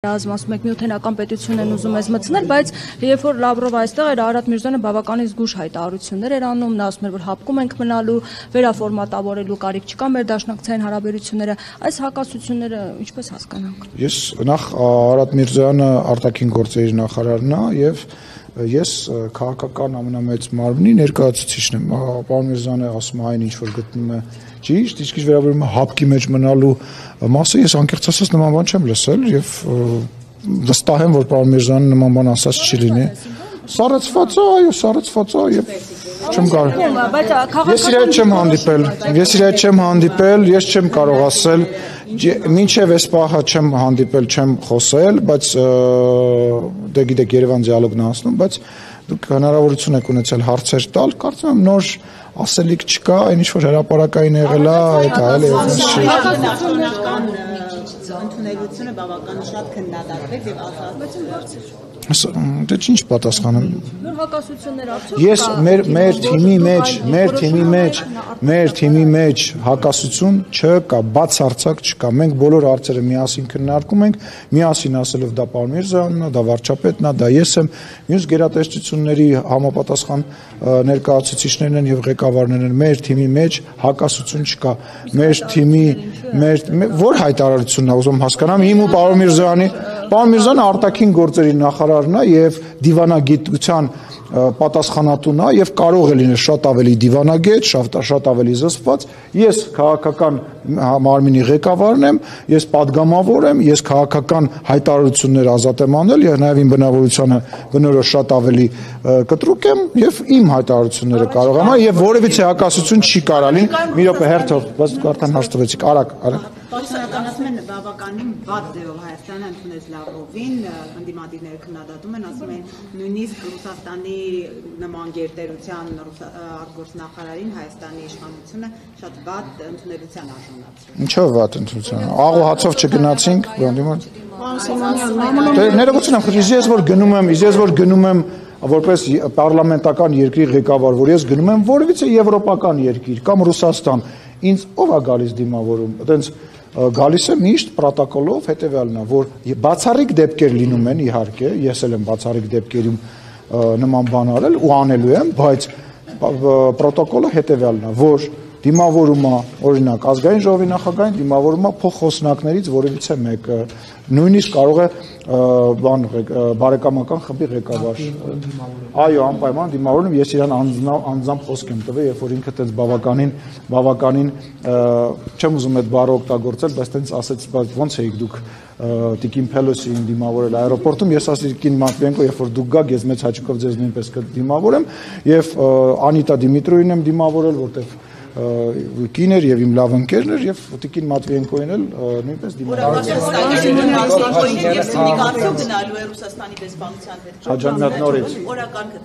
Ասում եք միութենական պետություն են ուզում ես մտցնել, բայց երբ որ Լավրովը այստեղ էր, Արարատ Միրզոյանը բավականին զգուշ հայտարարություններ էր անում, նա ասում էր, որ հապկում ենք մնալու, վերաֆորմատավորելու կարիք չկա մեր դաշնակցային հարաբերությունները, այս հակասությունները ինչպես հասկանանք։ Ես նախ Արարատ Միրզոյանը արտաքին գործերի նախարարն է եւ ես քաղաքական ամենամեծ մարմնի ներկայացուցիչն եմ։ Պարոն Միրզոյանը ասում է այն ինչ որ գտնում է ճիշտ, իսկ վերաբերում է հապկի մեջ մնալու մասը ես անկեղծ ասած նման բան չեմ լսել եւ վստահ եմ որ պարոն Միրզոյանը նման բան ասած չի լինի։ Սառեցված է, այո, սառեցված է եւ չեմ կարող։ Ես իր հետ չեմ հանդիպել, ես չեմ կարող ասել, մինչև այս պահը չեմ հանդիպել, չեմ խոսել, բայց դե գիտեք Երևան դիալոգն է ասնում, բայց դուք հնարավորություն եք ունեցել հարցեր տալ, կարծում եմ նոր ասելիք չկա, այն ինչ որ հրապարակային եղել է, այդ այլ է։ Ընդունելությունը բավական շատ քննադատվեց եւ Դե ինչ պատասխանեմ։ Նոր հակասություններ արդյոք։ Ես մեր թիմի մեջ հակասություն չկա, բացարձակ չկա։ Մենք բոլոր հարցերը միասին քննարկում ենք, միասին ասելով դա պարոն Միրզոյանն է, դա վարչապետն է, դա ես եմ, մյուս գերատեսչությունների համապատասխան ներկայացուցիչներն են եւ ղեկավարներն են։ Մեր թիմի մեջ հակասություն չկա։ Մեր թիմի որ հայտարարությունն է ուզում հասկանամ, իմ ու պարոն Միրզոյանը արտաքին գործերի նախարարն է եւ դիվանագիտության պատասխանատուն է եւ կարող է լինել շատ ավելի դիվանագետ, շատ ավելի զսպված։ Ես քաղաքական մարմինի ղեկավարն եմ, ես падգամավոր եմ, ես քաղաքական հայտարարություններ ազատ եմ անել եւ նաեւ իմ բնավորությունը բնորոշ շատ ավելի կտրուկ եմ եւ իմ հայտարարությունները կարող եմ եւ որևիցե հակասություն չի կարա լինի։ Մի րոպե հերթով, բայց դուք արդեն հարց տվեցիք, արագ։ Պաշտոնականացում են բավականին վատ ձևով Հայաստանը ընդունեց Լավրովին, ընդդիմադիրները քննադատում են, ասում են նույնիսկ Ռուսաստանի նման գերտերության արտգործնախարարին Հայաստանի իշխանությունը շատ վատ ընդունելության արժանացրել։ Ինչով վատ ընդունելության։ Աղ ու հացով չգնացինք, ներողություն եմ խնդրում, ես որ գնում եմ որպես պարլամենտական երկրի ղեկավար, որ ես գնում եմ որևիցե եվրոպական երկիր կամ Ռուսաստան, ինձ ով է գալիս դիմավորում, այտենց գալիս է միշտ պրոտոկոլով հետևյալն է, որ բացառիկ դեպքեր լինում են իհարկե, ես էլ եմ բացառիկ դեպքերում նման բան արել ու անելու եմ, բայց պրոտոկոլը հետևյալն է, որ դիմավորումը, օրինակ, ազգային ժողովի նախագահին դիմավորումը փոխոսնակներից որևիցե մեկը, նույնիսկ կարող է բարեկամական խմբի ղեկավար։ Այո, անպայման դիմավորում ես իրան անձամբ խոսք եմ տվել, երբ որ ինքը տենց բավականին չեմ ուզում այդ բառը օգտագործել, բայց տենց ասեց, բայց ո՞նց էիք դուք Տիկին Փելոսին դիմավորել аэроպորտում, ես ասեցի Տիկին Մատվիենկո, երբ որ դուք գաք, ես մեծ հաճույքով ձեզ նույնպես կդիմավորեմ եւ Անիտա Դիմիտրոյին եմ դիմավորել, որտեղ կին էր եւ իմ լավ ընկերն էր եւ Տիկին Մատվիենկոին էլ նույնպես դիմավորել։ Ռուսաստանի դեսպանության հետ։ Աջանմյատ նորից։ Օրակարգը